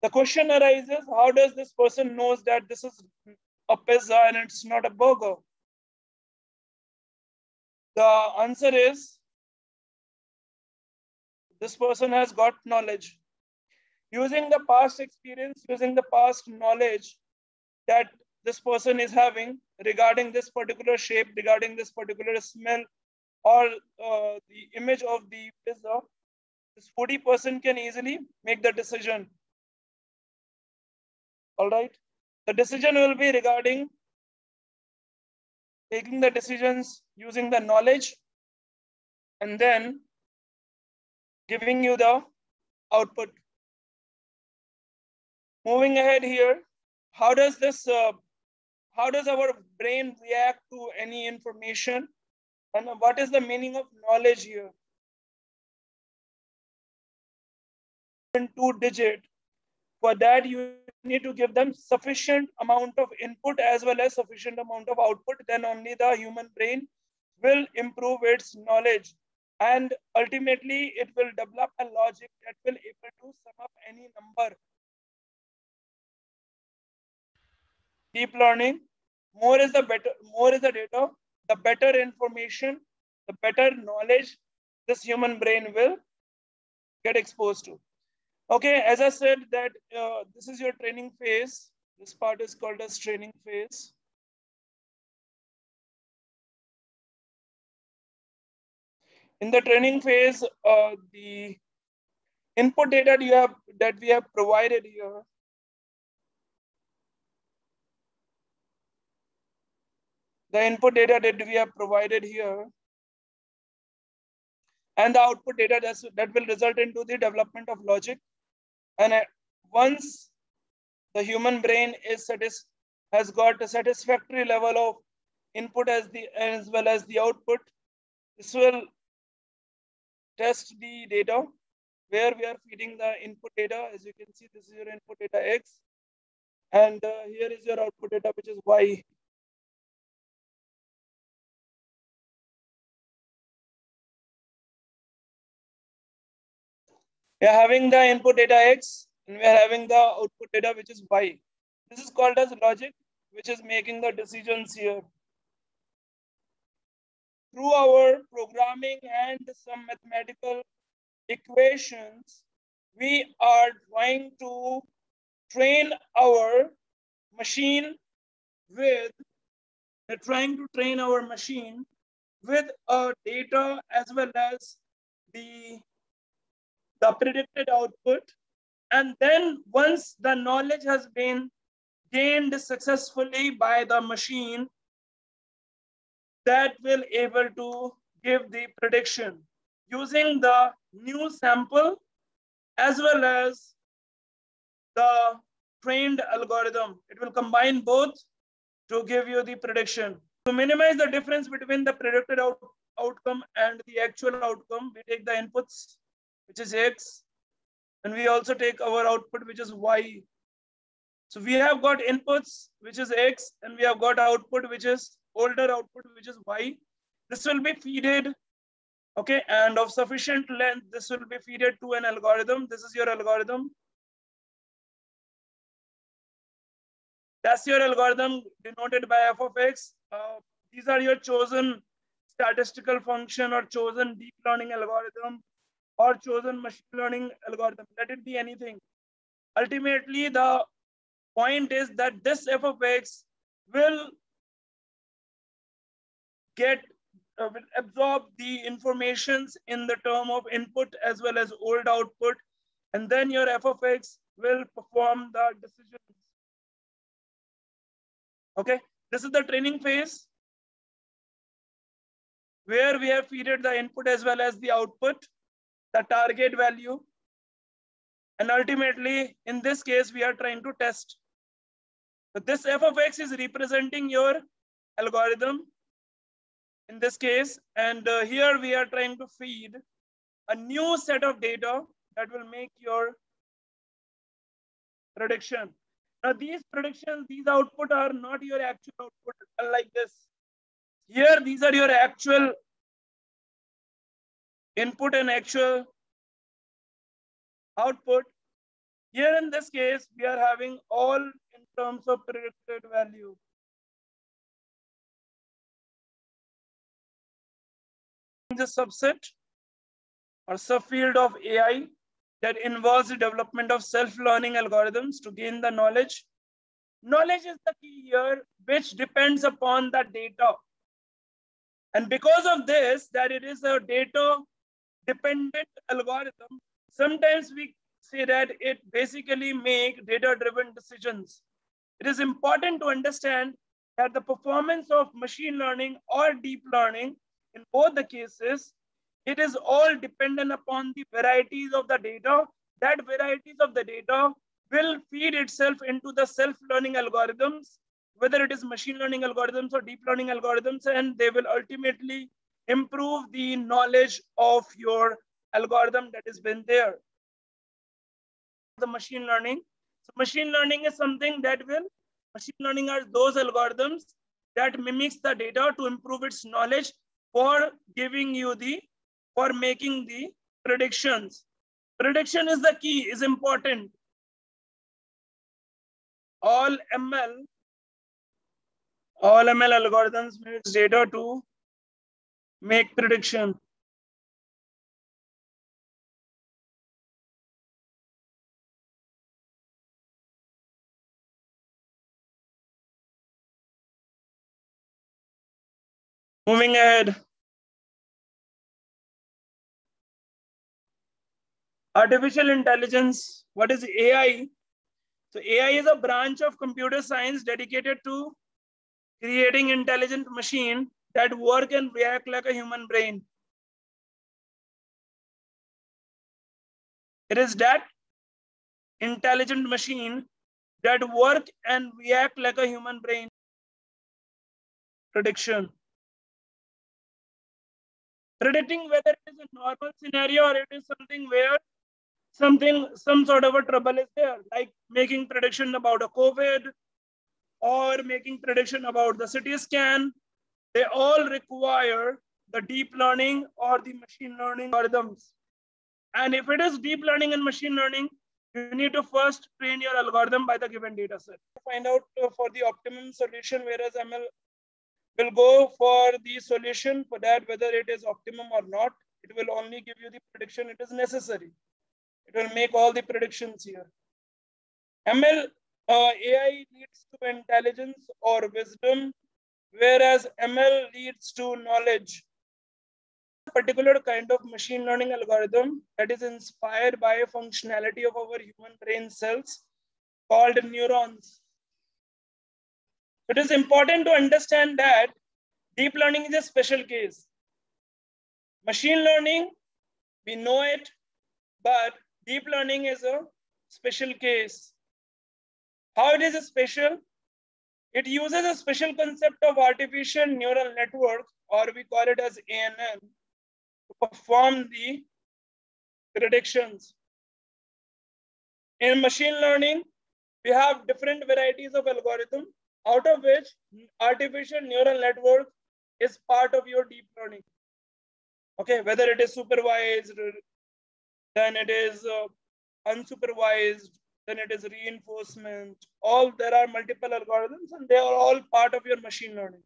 The question arises, how does this person knows that this is a pizza and it's not a burger? The answer is, this person has got knowledge. Using the past experience, using the past knowledge that this person is having regarding this particular shape, regarding this particular smell, or the image of the pizza, this foodie person can easily make the decision. All right. The decision will be regarding taking the decisions using the knowledge and then giving you the output. Moving ahead here, how does our brain react to any information, and what is the meaning of knowledge here? In 2-digit, for that you need to give them sufficient amount of input as well as sufficient amount of output, then only the human brain will improve its knowledge, and ultimately it will develop a logic that will able to sum up any number. Deep learning, more is the data, the better information, the better knowledge this human brain will get exposed to. Okay, as I said that this is your training phase. This part is called as training phase. In the training phase, the input data that we have provided here, the input data that we have provided here, and the output data that will result into the development of logic. And once the human brain has got a satisfactory level of input as well as the output, this will test the data where we are feeding the input data. As you can see, this is your input data X, and here is your output data, which is Y. We are having the input data X and we are having the output data, which is Y. This is called as logic, which is making the decisions here. Through our programming and some mathematical equations, we are trying to train our machine with data as well as the predicted output. And then once the knowledge has been gained successfully by the machine, that will able to give the prediction using the new sample as well as the trained algorithm. It will combine both to give you the prediction. To minimize the difference between the predicted outcome and the actual outcome, we take the inputs, which is X, and we also take our output, which is Y. So we have got inputs, which is X, and we have got output, which is older output, which is Y. This will be feeded, okay, and of sufficient length, this will be feeded to an algorithm. This is your algorithm. That's your algorithm denoted by f of X. These are your chosen statistical function or chosen deep learning algorithm or chosen machine learning algorithm. Let it be anything. Ultimately, the point is that this f of X will will absorb the informations in the term of input as well as old output, and then your f of X will perform the decisions. Okay, this is the training phase where we have fed the input as well as the output, the target value, and ultimately in this case we are trying to test. So this f of X is representing your algorithm in this case, and here we are trying to feed a new set of data that will make your prediction. Now these predictions, these output are not your actual output, unlike this. Here, these are your actual input and actual output. Here in this case, we are having all in terms of predicted value. The subset or subfield of AI that involves the development of self-learning algorithms to gain the knowledge. Knowledge is the key here, which depends upon the data. And because of this, that it is a data-dependent algorithm, sometimes we say that it basically make data-driven decisions. It is important to understand that the performance of machine learning or deep learning, in both the cases, it is all dependent upon the varieties of the data. That varieties of the data will feed itself into the self-learning algorithms, whether it is machine learning algorithms or deep learning algorithms, and they will ultimately improve the knowledge of your algorithm that has been there. The machine learning. So machine learning is something that machine learning are those algorithms that mimics the data to improve its knowledge for making the predictions. Prediction is the key, is important. All ML algorithms mix data to make prediction. Moving ahead. Artificial intelligence. What is AI? So AI is a branch of computer science dedicated to creating intelligent machines that work and react like a human brain. It is that intelligent machine that work and react like a human brain. Prediction. Predicting whether it is a normal scenario or it is something where some sort of a trouble is there, like making prediction about a COVID or making prediction about the CT scan. They all require the deep learning or the machine learning algorithms. And if it is deep learning and machine learning, you need to first train your algorithm by the given data set. Find out for the optimum solution, whereas ML will go for the solution for that, whether it is optimum or not. It will only give you the prediction it is necessary. It will make all the predictions here. ML, AI leads to intelligence or wisdom, whereas ML leads to knowledge. A particular kind of machine learning algorithm that is inspired by a functionality of our human brain cells called neurons. It is important to understand that deep learning is a special case. Machine learning, we know it, but deep learning is a special case. How it is a special? It uses a special concept of artificial neural network, or we call it as ANN, to perform the predictions. In machine learning, we have different varieties of algorithm, out of which artificial neural network is part of your deep learning. Okay, whether it is supervised, then it is unsupervised, then it is reinforcement. There are multiple algorithms and they are all part of your machine learning.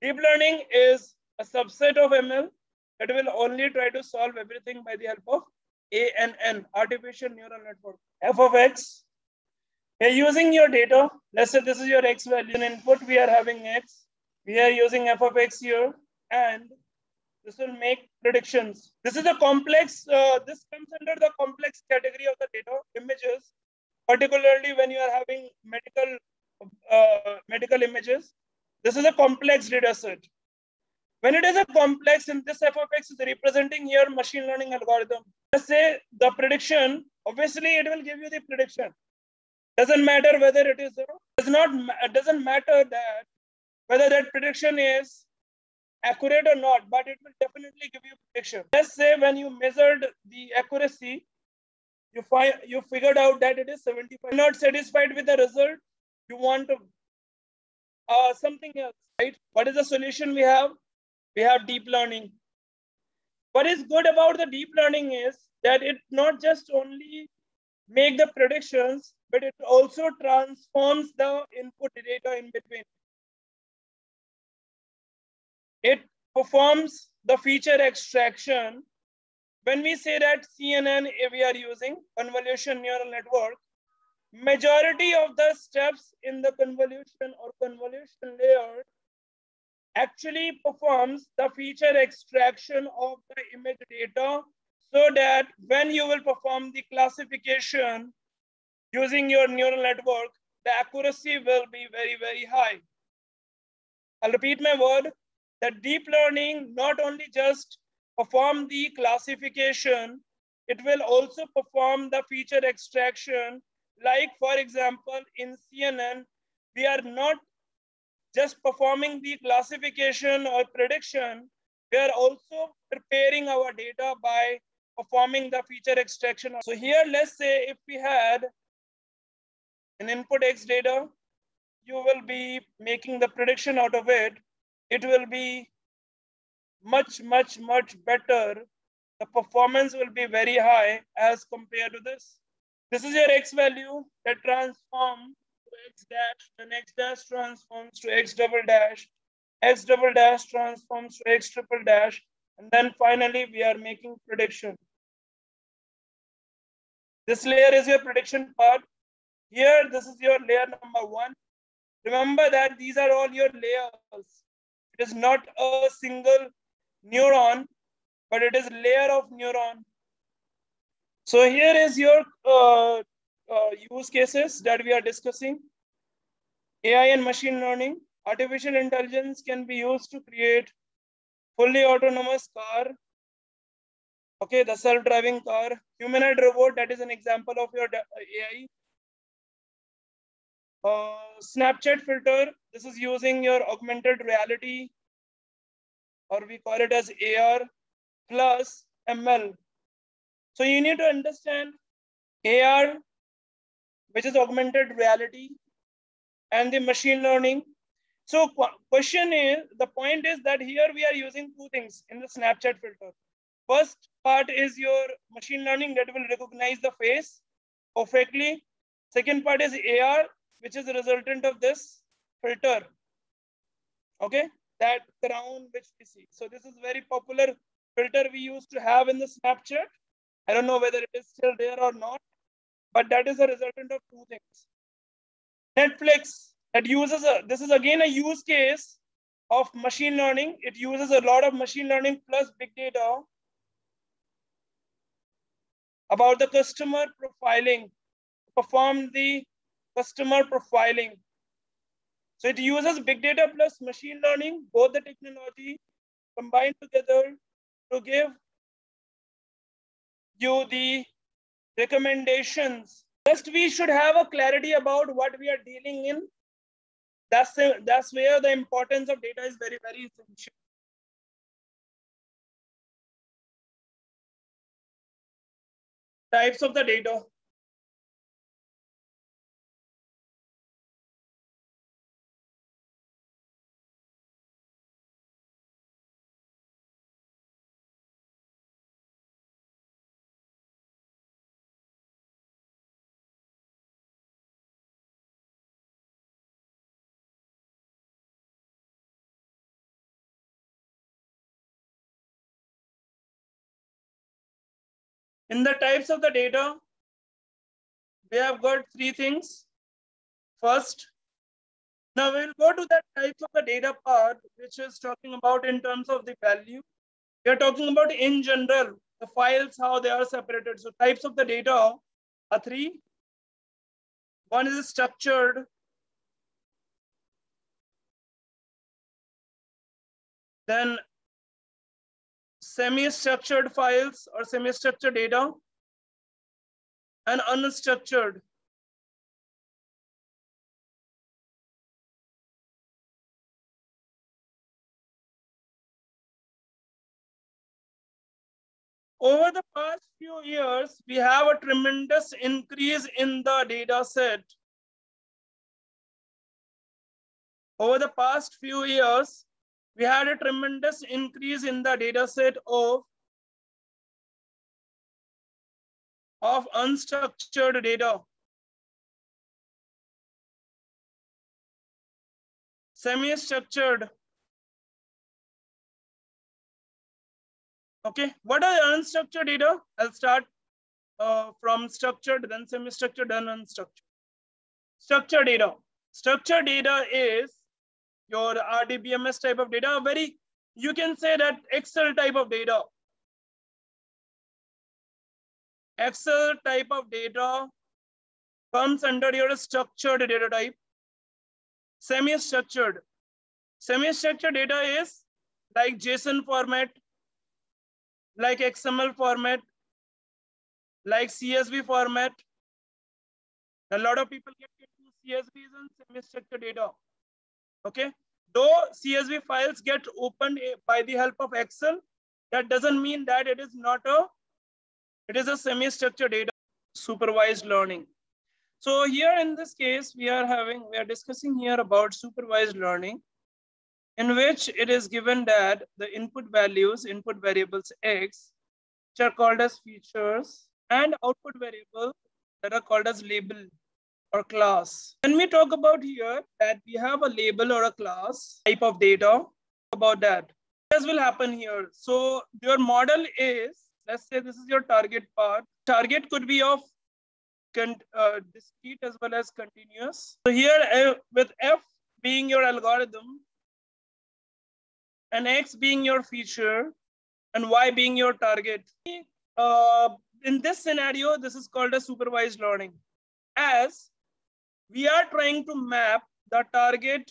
Deep learning is a subset of ML that will only try to solve everything by the help of ANN, artificial neural network. F of X, we are using your data. Let's say this is your X value. In input, we are having X. We are using F of X here, and this will make predictions. This is a complex, this comes under the complex category of the data, images, particularly when you are having medical images. This is a complex data set. When it is a complex, and this F of X is representing your machine learning algorithm. Let's say the prediction, obviously it will give you the prediction. Doesn't matter whether it is, doesn't matter that whether that prediction is accurate or not, but it will definitely give you prediction. Let's say when you measured the accuracy, you figured out that it is 75. Not satisfied with the result, you want to something else, right? What is the solution we have? We have deep learning. What is good about the deep learning is that it not just only make the predictions, but it also transforms the input data in between. It performs the feature extraction. When we say that CNN, we are using convolution neural network, majority of the steps in the convolution or convolution layer actually performs the feature extraction of the image data, so that when you will perform the classification using your neural network, the accuracy will be very, very high. I'll repeat my word, that deep learning not only just perform the classification, it will also perform the feature extraction. Like for example, in CNN, we are not just performing the classification or prediction, we are also preparing our data by performing the feature extraction. So here, let's say if we had an input X data, you will be making the prediction out of it. It will be much better. The performance will be very high as compared to this. This is your X value that transforms to X dash, then X dash transforms to X double dash transforms to X triple dash, and then finally we are making prediction. This layer is your prediction part. Here, this is your layer number 1. Remember that these are all your layers. It is not a single neuron, but it is layer of neuron. So here is your use cases that we are discussing. AI and machine learning. Artificial intelligence can be used to create fully autonomous car. Okay, the self-driving car. Humanoid robot, that is an example of your AI. Snapchat filter, this is using your augmented reality, or we call it as AR plus ML. So you need to understand AR, which is augmented reality, and the machine learning. So question is, the point is that here we are using two things in the Snapchat filter. First part is your machine learning that will recognize the face perfectly. Second part is AR, which is a resultant of this filter. Okay, that crown which we see. So this is very popular filter we used to have in the Snapchat. I don't know whether it is still there or not, but that is a resultant of two things. Netflix, that uses this is again a use case of machine learning. It uses a lot of machine learning plus big data about the customer profiling, perform the customer profiling. So it uses big data plus machine learning, both the technology combined together to give you the recommendations. Just we should have a clarity about what we are dealing in. That's where the importance of data is very, very essential. Types of the data. In the types of the data, we have got three things. First, now we'll go to the types of the data part, which is talking about in terms of the value. We are talking about in general, the files, how they are separated. So types of the data are three. One is structured. Then semi-structured files or semi-structured data, and unstructured. Over the past few years, we have a tremendous increase in the data set. Over the past few years, we had a tremendous increase in the data set of of unstructured data. Semi-structured. Okay, what are the unstructured data? I'll start from structured, then semi-structured, then unstructured. Structured data. Structured data is your RDBMS type of data. Very, you can say that Excel type of data. Excel type of data comes under your structured data type. Semi-structured. Semi-structured data is like JSON format, like XML format, like CSV format. A lot of people get into CSVs and semi-structured data. Okay. Though CSV files get opened by the help of Excel, that doesn't mean that it is not a, it is a semi-structured data. Supervised learning. So here in this case, we are discussing here about supervised learning, in which it is given that the input values, input variables X, which are called as features, and output variable that are called as label or class. When we talk about here that we have a label or a class type of data, about that, this will happen here. So your model is, let's say this is your target part. Target could be of discrete as well as continuous. So here with F being your algorithm and X being your feature and Y being your target. In this scenario, this is called a supervised learning, as we are trying to map the target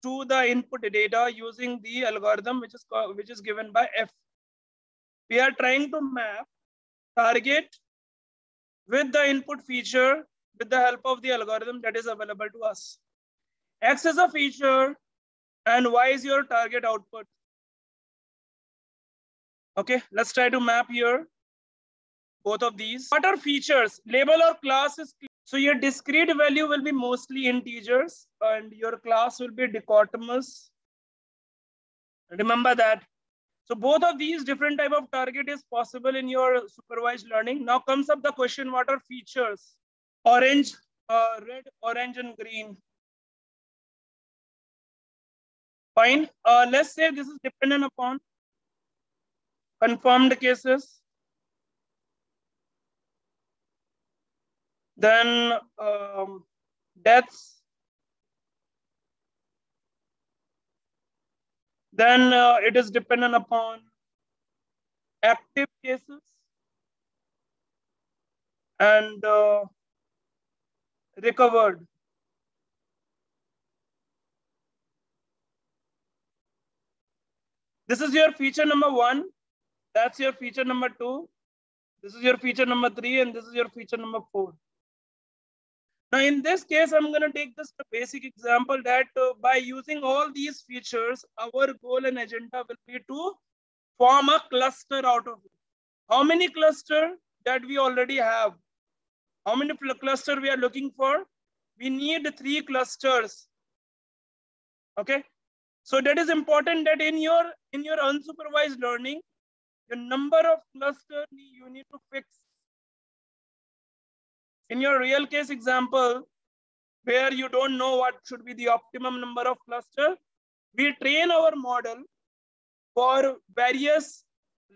to the input data using the algorithm which is given by F. We are trying to map target with the input feature with the help of the algorithm that is available to us. X is a feature and Y is your target output. Okay, let's try to map here both of these. What are features? Label or class is, so your discrete value will be mostly integers and your class will be dichotomous. Remember that. So both of these different type of target is possible in your supervised learning. Now comes up the question, what are features? Orange, red, orange, and green. Fine. Let's say this is dependent upon confirmed cases. Then deaths. Then it is dependent upon active cases and recovered. This is your feature number 1. That's your feature number 2. This is your feature number 3, and this is your feature number 4. Now, in this case, I'm going to take this basic example that by using all these features, our goal and agenda will be to form a cluster out of it. How many clusters that we already have? How many clusters we are looking for? We need 3 clusters. Okay. So that is important that in your unsupervised learning, the number of clusters you need to fix. In your real case example, where you don't know what should be the optimum number of clusters, we train our model for various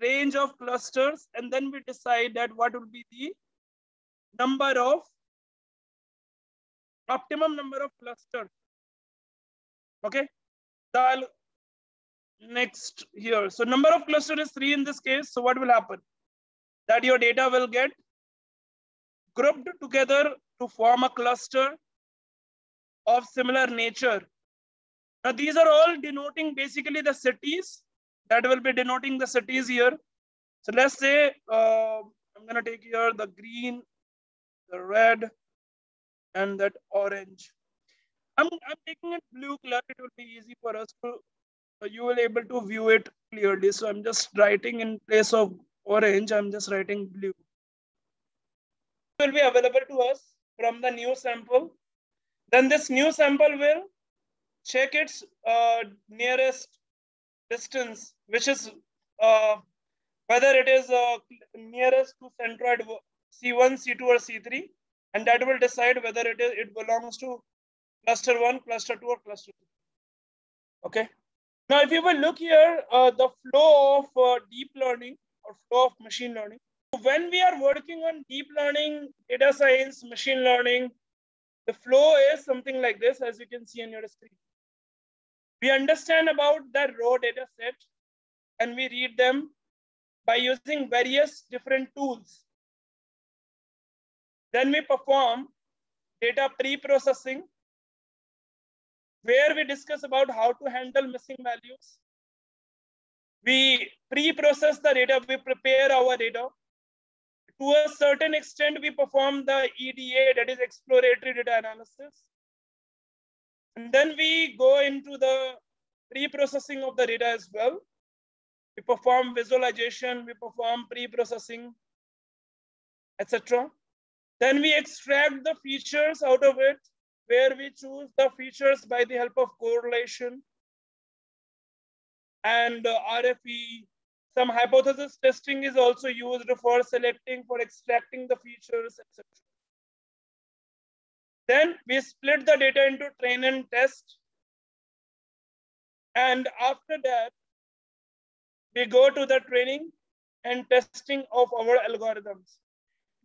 range of clusters, and then we decide that what will be the number of optimum number of clusters. Okay. The next here. So number of clusters is 3 in this case. So what will happen? That your data will get grouped together to form a cluster of similar nature. Now these are all denoting basically the cities. That will be denoting the cities here. So let's say I'm gonna take here the green, the red, and that orange. I'm taking it blue color. It will be easy for us to, you will able to view it clearly. So I'm just writing in place of orange, I'm just writing blue. It will be available to us from the new sample. Then this new sample will check its nearest distance, which is whether it is nearest to C1, C2, or C3, and that will decide whether it belongs to cluster 1, cluster 2, or cluster 3. Okay. Now, if you will look here, the flow of deep learning or flow of machine learning. When we are working on deep learning, data science, machine learning, the flow is something like this, as you can see on your screen. We understand about the raw data set and we read them by using various different tools. Then we perform data pre-processing, where we discuss about how to handle missing values. We pre-process the data, we prepare our data. To a certain extent, we perform the EDA, that is exploratory data analysis. And then we go into the pre-processing of the data as well. We perform visualization, we perform pre-processing, etc. Then we extract the features out of it, where we choose the features by the help of correlation and RFE. Some hypothesis testing is also used for selecting, for extracting the features, etc. Then we split the data into train and test. And after that, we go to the training and testing of our algorithms.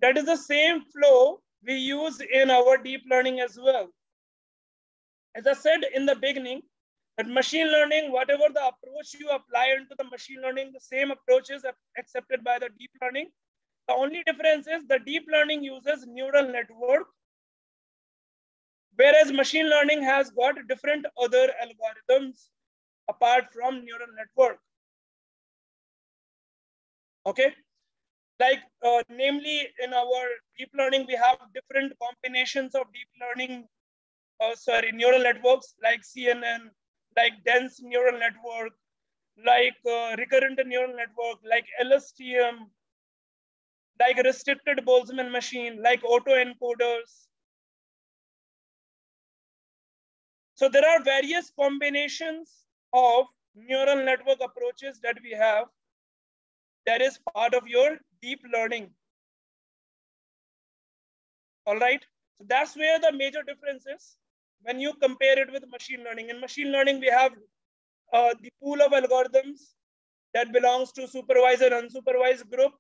That is the same flow we use in our deep learning as well. As I said in the beginning, that machine learning, whatever the approach you apply into the machine learning, the same approach is accepted by the deep learning. The only difference is the deep learning uses neural network, whereas machine learning has got different other algorithms apart from neural network. Okay, like namely in our deep learning, we have different combinations of deep learning, neural networks like CNN, like dense neural network, like recurrent neural network, like LSTM, like restricted Boltzmann machine, like autoencoders. So there are various combinations of neural network approaches that we have that is part of your deep learning. All right. So that's where the major difference is when you compare it with machine learning. In machine learning, we have the pool of algorithms that belongs to supervised and unsupervised group.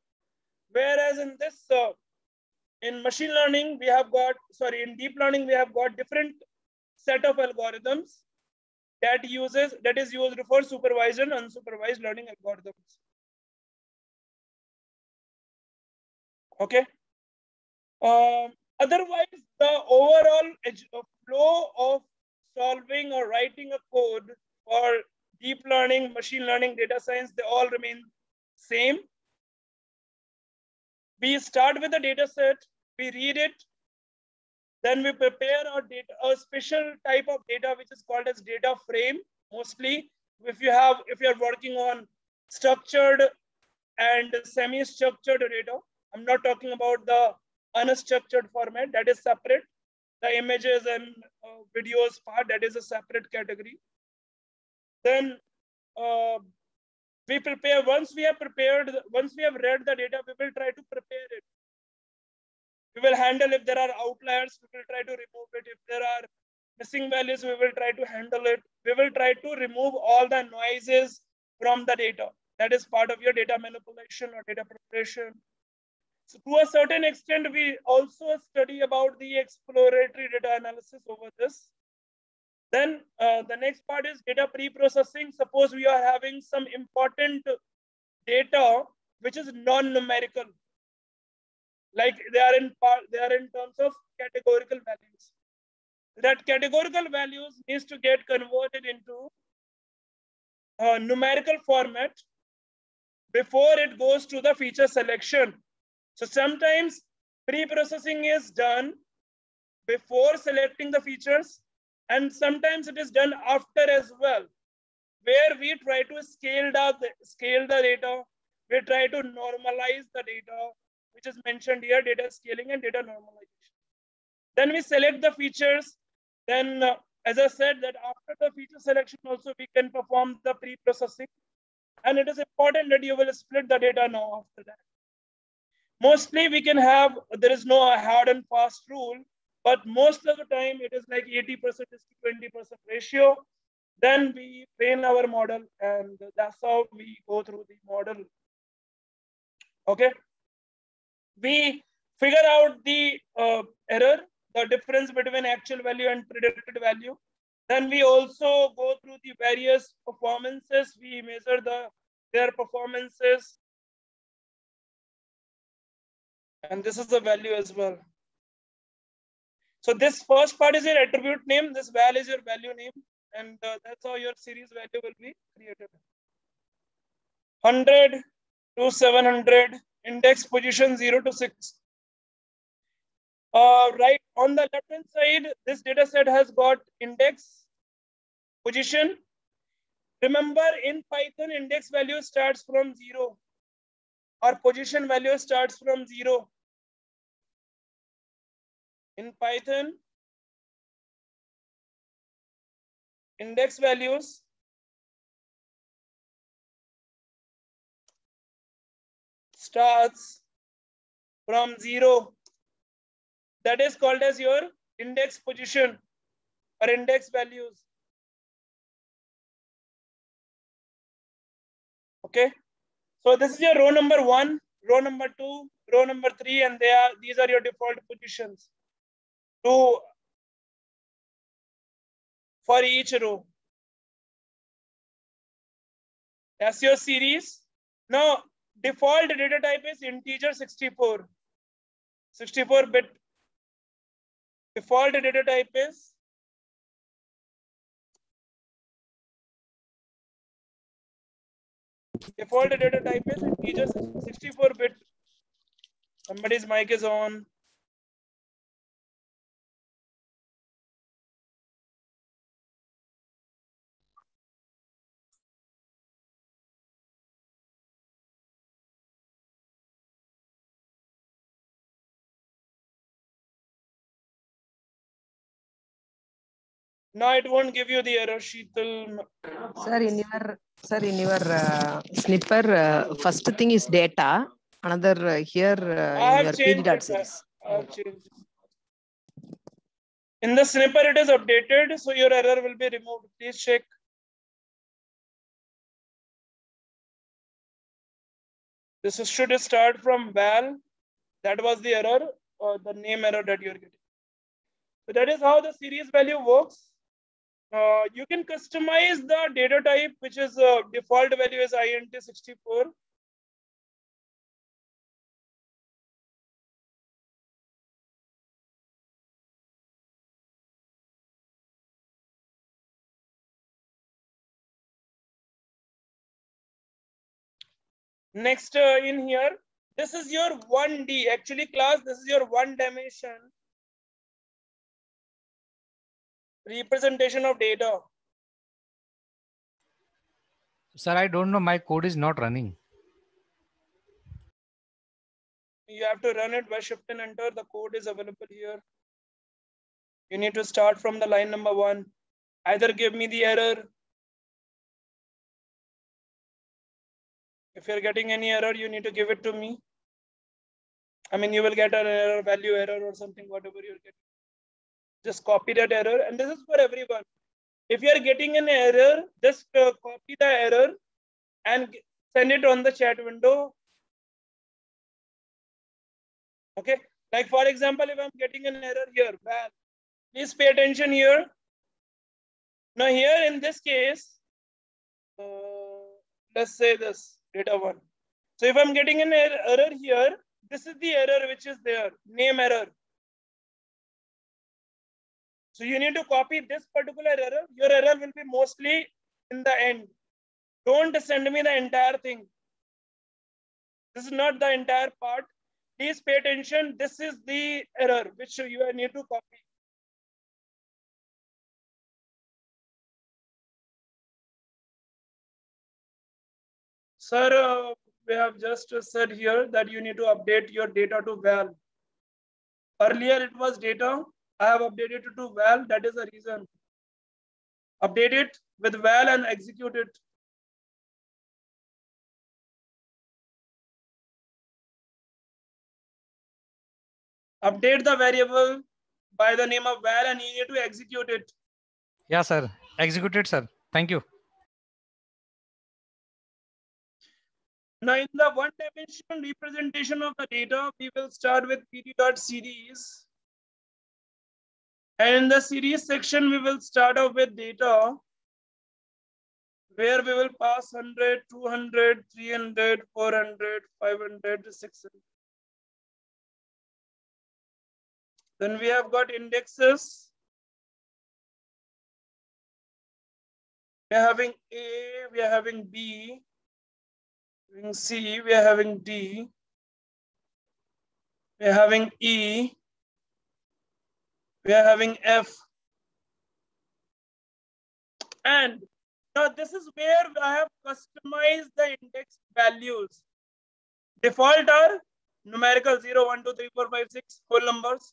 Whereas in this, in machine learning, we have got, in deep learning, we have got different set of algorithms that is used for supervised and unsupervised learning algorithms. Okay. Otherwise, the overall flow of solving or writing a code for deep learning, machine learning, data science, they all remain same. We start with the data set, we read it, then we prepare a special type of data which is called as data frame. Mostly, if you're working on structured and semi-structured data, I'm not talking about the unstructured format, that is separate. The images and videos part, that is a separate category. Then we prepare, once we have read the data, we will try to prepare it. We will handle if there are outliers, we will try to remove it. If there are missing values, we will try to handle it. We will try to remove all the noises from the data. That is part of your data manipulation or data preparation. So to a certain extent, we also study about the exploratory data analysis over this. Then the next part is data pre-processing. Suppose we are having some important data which is non-numerical, like they are in terms of categorical values. That categorical values needs to get converted into a numerical format before it goes to the feature selection. So sometimes pre-processing is done before selecting the features, and sometimes it is done after as well, where we try to scale the data, we try to normalize the data, which is mentioned here, data scaling and data normalization. Then we select the features. Then, as I said, that after the feature selection also, we can perform the pre-processing. And it is important that you will split the data now after that. Mostly we can have, there is no hard and fast rule, but most of the time it is like 80% is to 20% ratio. Then we train our model, and that's how we go through the model. Okay. We figure out the error, the difference between actual value and predicted value. Then we also go through the various performances. We measure their performances. And this is the value as well. So this first part is your attribute name. This val is your value name. And that's how your series value will be created. 100 to 700, index position 0 to 6. Right on the left hand side, this data set has got index, position. Remember, in Python, index value starts from 0. Or position value starts from 0. In Python, index values starts from 0. That is called as your index position or index values. Okay. So this is your row number 1, row number 2, row number 3, and these are your default positions for each row. That's your series. Now, default data type is integer 64. 64-bit. Default data type is integer 64-bit. Somebody's mic is on. Now it won't give you the error, Sheetal. Sir, in your snipper, first thing is data. Another here in your pd.series. I have changed. In the snipper, it is updated, so your error will be removed. Please check. This should start from val. That was the error, or the name error that you're getting. So that is how the series value works. You can customize the data type, which is default value is int64. Next in here, this is your 1D. Actually, class, this is your one dimension representation of data. Sir, I don't know. My code is not running. You have to run it by shift and enter. The code is available here. You need to start from the line number 1. Either give me the error. If you're getting any error, you need to give it to me. I mean, you will get an error, value error or something, whatever you're getting. Just copy that error. And this is for everyone. If you're getting an error, just copy the error and send it on the chat window. Okay. Like for example, if I'm getting an error here, val, please pay attention here. Now here in this case, let's say this data 1. So if I'm getting an error here, this is the error which is there, name error. So you need to copy this particular error. Your error will be mostly in the end. Don't send me the entire thing. This is not the entire part. Please pay attention. This is the error which you need to copy. Sir, we have just said here that you need to update your data to val. Earlier it was data. I have updated it to val. That is the reason. Update it with val and execute it. Update the variable by the name of val and you need to execute it. Yeah, sir. Executed, sir. Thank you. Now, in the one-dimensional representation of the data, we will start with pt.series. And in the series section, we will start off with data, where we will pass 100, 200, 300, 400, 500, 600. Then we have got indexes. We are having A, we are having B, we are having C, we are having D, we are having E, we are having F. And now this is where I have customized the index values. Default are numerical 0, 1, 2, 3, 4, 5, 6, whole numbers.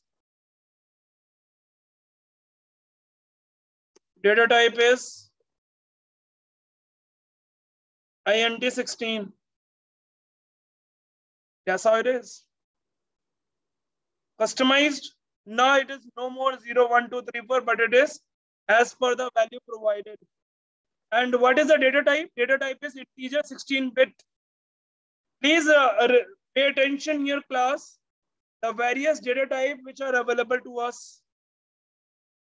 Data type is INT 16. That's how it is. Customized. Now it is no more 0, 1, 2, 3, 4, but it is as per the value provided. And what is the data type? Data type is integer 16-bit. Please pay attention here, class. The various data type which are available to us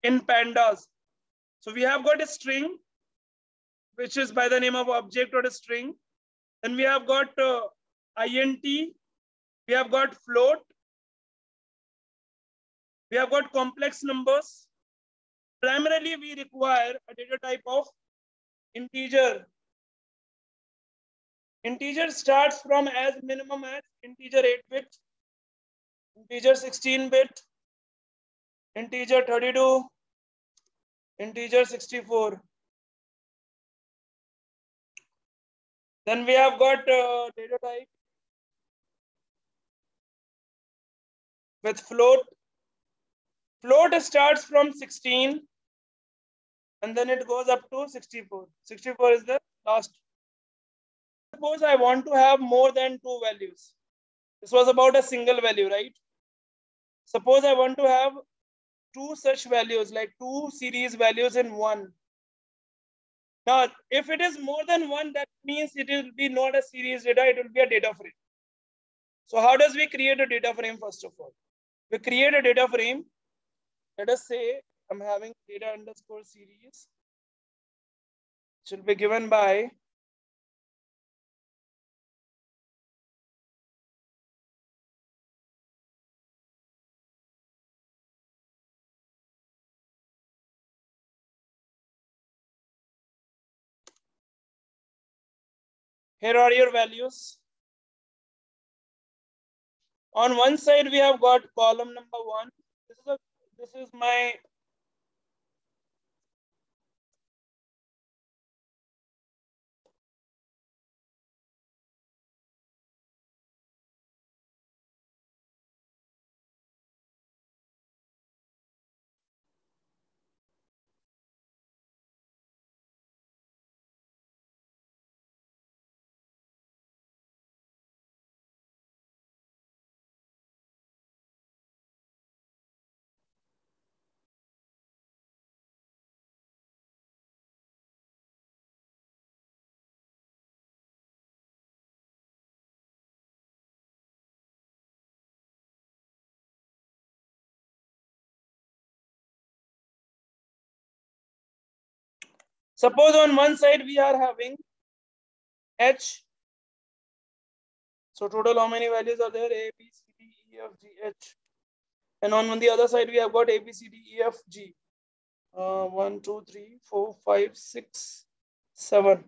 in pandas. So we have got a string, which is by the name of object or a string. Then we have got INT. We have got float. We have got complex numbers. Primarily, we require a data type of integer. Integer starts from as minimum as integer 8-bit, integer 16-bit, integer 32, integer 64. Then we have got data type with float. Float starts from 16 and then it goes up to 64. 64 is the last. Suppose I want to have more than 2 values. This was about a single value, right? Suppose I want to have 2 such values, like 2 series values in one. Now, if it is more than 1, that means it will be not a series data, it will be a data frame. So how does we create a data frame first of all? We create a data frame. Let us say I'm having data underscore series, which will be given by here are your values. On one side, we have got column number 1. This is my suppose on one side we are having H. So total how many values are there? A, B, C, D, E, F, G, H. And on the other side we have got A, B, C, D, E, F, G. 1, 2, 3, 4, 5, 6, 7.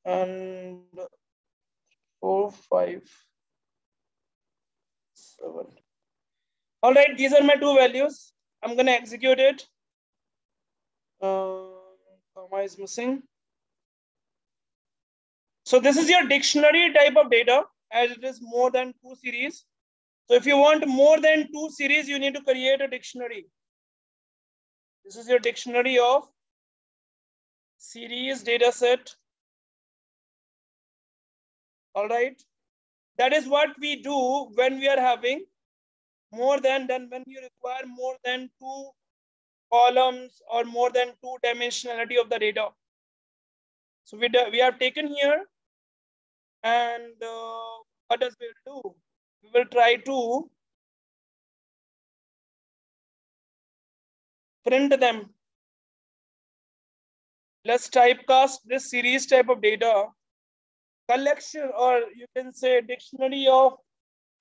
And 4, 5, 7. All right, these are my 2 values. I'm going to execute it. Comma is missing. So this is your dictionary type of data, as it is more than 2 series. So if you want more than 2 series, you need to create a dictionary. This is your dictionary of series data set. All right. That is what we do when we are having more than when you require more than 2 columns or more than 2 dimensionality of the data. So we have taken here, and what does we do? We will try to print them. Let's typecast this series type of data, collection, or you can say dictionary of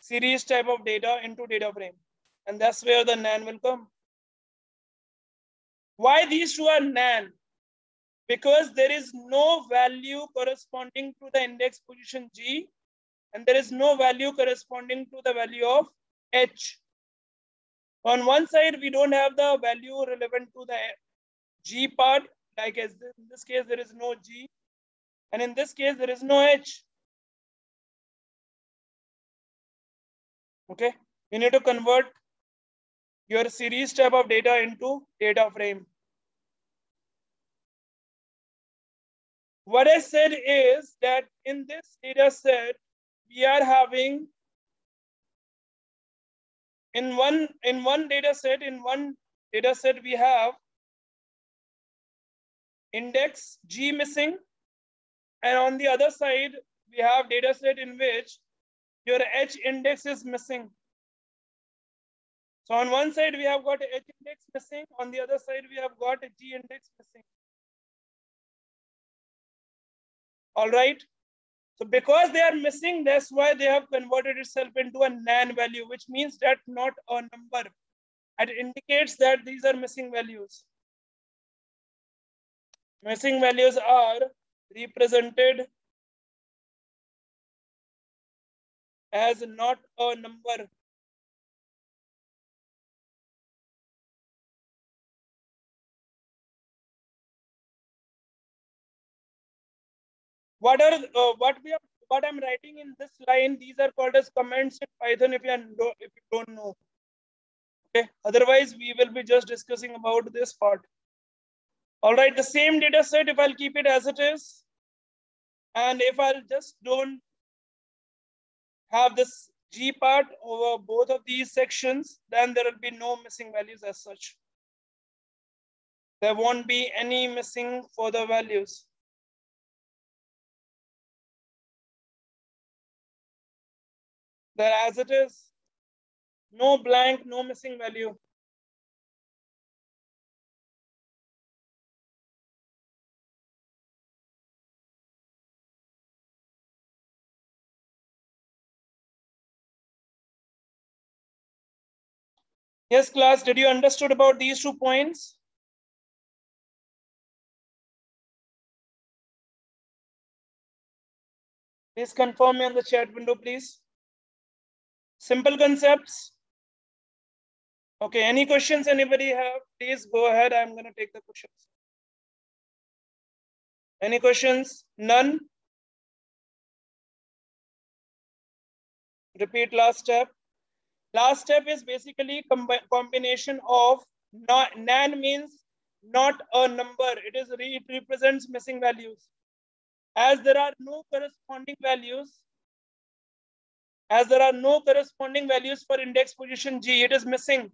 series type of data into data frame. And that's where the NaN will come. Why these two are NaN? Because there is no value corresponding to the index position G, and there is no value corresponding to the value of H. On one side, we don't have the value relevant to the G part, like as in this case, there is no G, and in this case, there is no H. Okay, you need to convert your series type of data into data frame. What I said is that in this data set, we are having in one data set we have index G missing, and on the other side we have data set in which your H index is missing. So on one side we have got a H index missing, on the other side we have got a G index missing. All right. So because they are missing, that's why they have converted itself into a NaN value, which means that not a number. It indicates that these are missing values. Missing values are represented as not a number. What I'm writing in this line, these are called as comments in Python if you don't know. Okay. Otherwise, we will be just discussing about this part. All right, the same data set, if I'll keep it as it is, and if I'll just don't have this G part over both of these sections, then there will be no missing values as such. There won't be any missing further values. There as it is, no blank, no missing value. Yes, class, did you understood about these 2 points? Please confirm me on the chat window, please. Simple concepts. Okay, any questions anybody have? Please go ahead. I'm going to take the questions. Any questions? None? Repeat last step. Last step is basically combination of NaN means not a number. It represents missing values. As there are no corresponding values, for index position G, it is missing.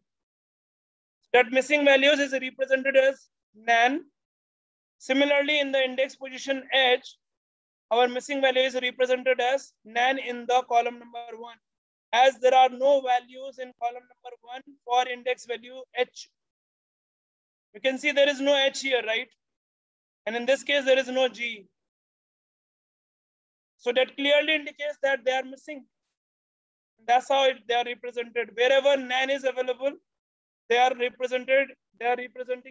That missing values is represented as NaN. Similarly, in the index position H, our missing value is represented as NaN in the column number 1. As there are no values in column number 1 for index value H. You can see there is no H here, right? And in this case, there is no G. So that clearly indicates that they are missing. That's how they are represented. Wherever NaN is available, they are representing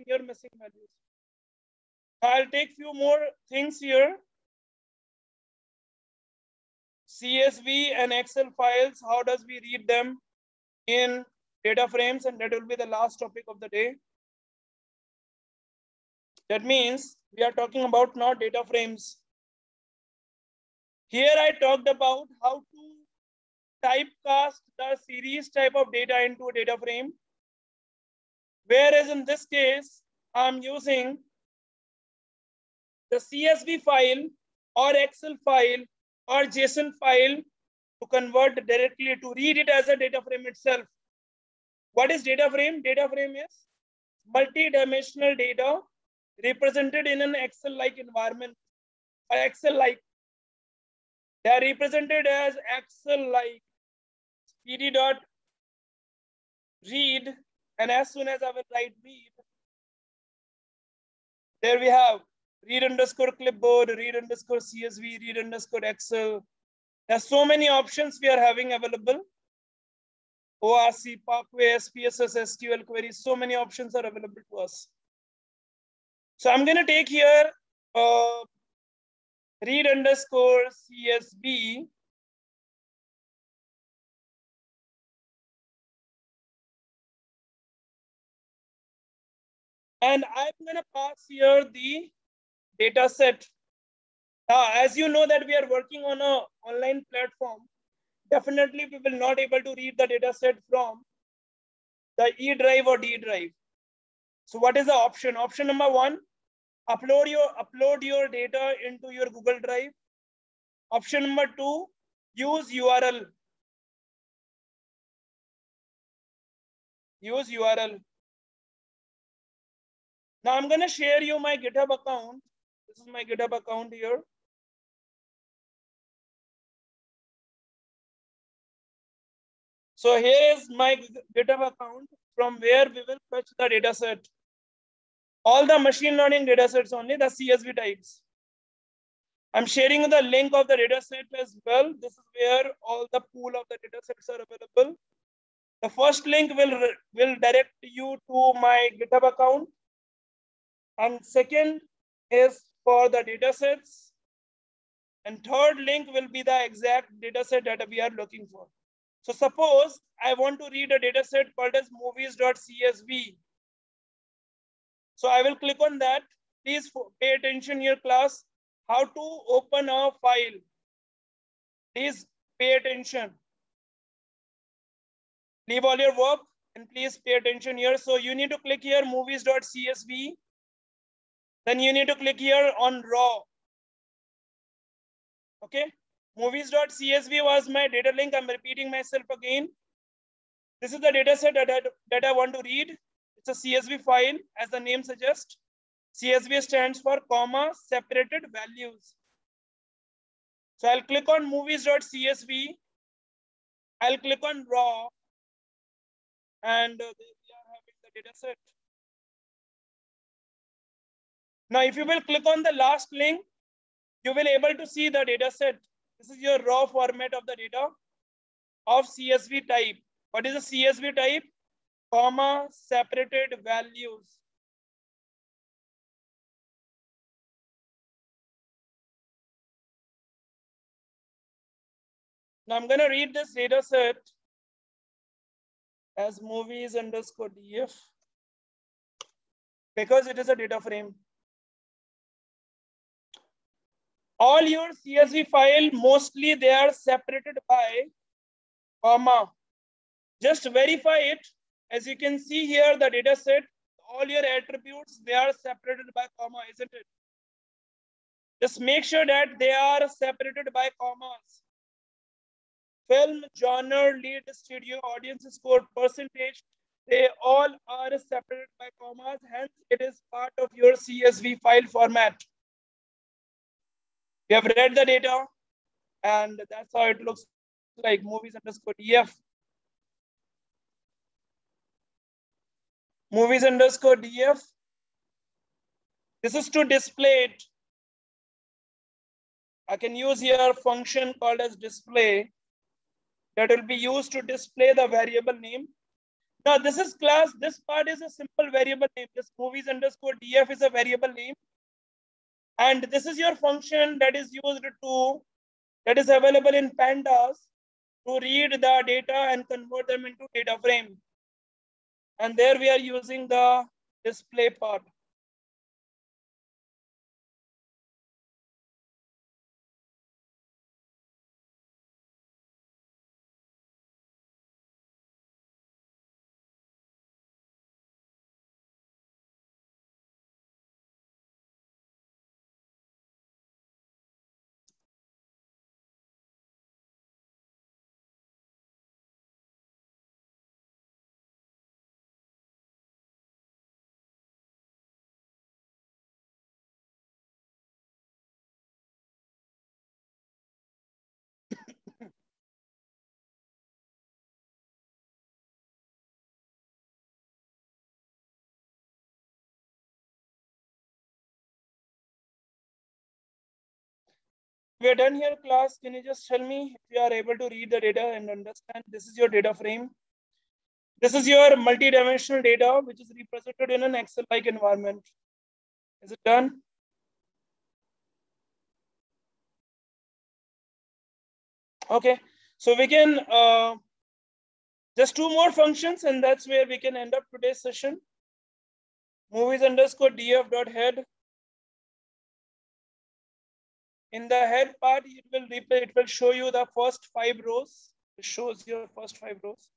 your missing values. I'll take few more things here. CSV and Excel files, how does we read them in data frames? And that will be the last topic of the day. That means we are talking about now data frames. Here I talked about how to typecast the series type of data into a data frame. Whereas in this case, I'm using the CSV file or Excel file or JSON file to convert directly to read it as a data frame itself. What is data frame? Data frame is multi-dimensional data represented in an Excel-like environment. Or Excel-like. They are represented as Excel-like. PD dot read, and as soon as I will write read, there we have read underscore clipboard, read underscore CSV, read underscore Excel. There's so many options we are having available. ORC, Parkway, SPSS, SQL queries, so many options are available to us. So I'm going to take here read underscore CSV. And I'm going to pass here the data set. Now, as you know that we are working on an online platform, definitely we will not able to read the data set from the E drive or D drive. So what is the option? Option number one, upload your data into your Google Drive. Option number two, use URL. Use URL. Now I'm going to share you my GitHub account. This is my GitHub account here. So here is my GitHub account from where we will fetch the data set. All the machine learning data sets only, the CSV types. I'm sharing the link of the data set as well. This is where all the pool of the data sets are available. The first link will direct you to my GitHub account. And second is for the data sets. And third link will be the exact data set that we are looking for. So suppose I want to read a data set called as movies.csv. So I will click on that. Please pay attention here, class. How to open a file. Please pay attention. Leave all your work and please pay attention here. So you need to click here movies.csv. Then you need to click here on raw. Okay. Movies.csv was my data link. I'm repeating myself again. This is the data set that I want to read. It's a CSV file, as the name suggests. CSV stands for comma separated values. So I'll click on movies.csv. I'll click on raw. And we are having the data set. Now, if you will click on the last link, you will able to see the data set. This is your raw format of the data of CSV type. What is a CSV type? Comma separated values. Now I'm going to read this data set as movies_df because it is a data frame. All your CSV file, mostly they are separated by comma. Just verify it. As you can see here, the data set, all your attributes, they are separated by comma, isn't it? Just make sure that they are separated by commas. Film, genre, lead, studio, audience score, percentage, they all are separated by commas. Hence, it is part of your CSV file format. We have read the data, and that's how it looks like movies_df. Movies_df. This is to display it. I can use here a function called as display that will be used to display the variable name. Now this is class, this part is a simple variable name. This movies_df is a variable name. And this is your function that is used to, that is available in pandas to read the data and convert them into data frame. And there we are using the display part. We are done here, class. Can you just tell me if you are able to read the data and understand? This is your data frame. This is your multi-dimensional data, which is represented in an Excel-like environment. Is it done? Okay, so we can just 2 more functions, and that's where we can end up today's session. Movies_df.head. In the head part, it will show you the first 5 rows. It shows your first 5 rows.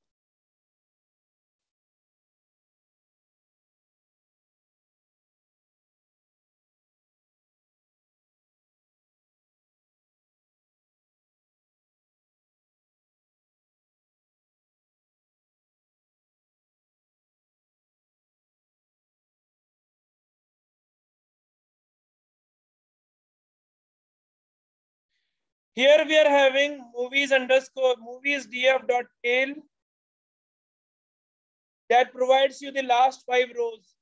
Here we are having movies_df.tail that provides you the last 5 rows.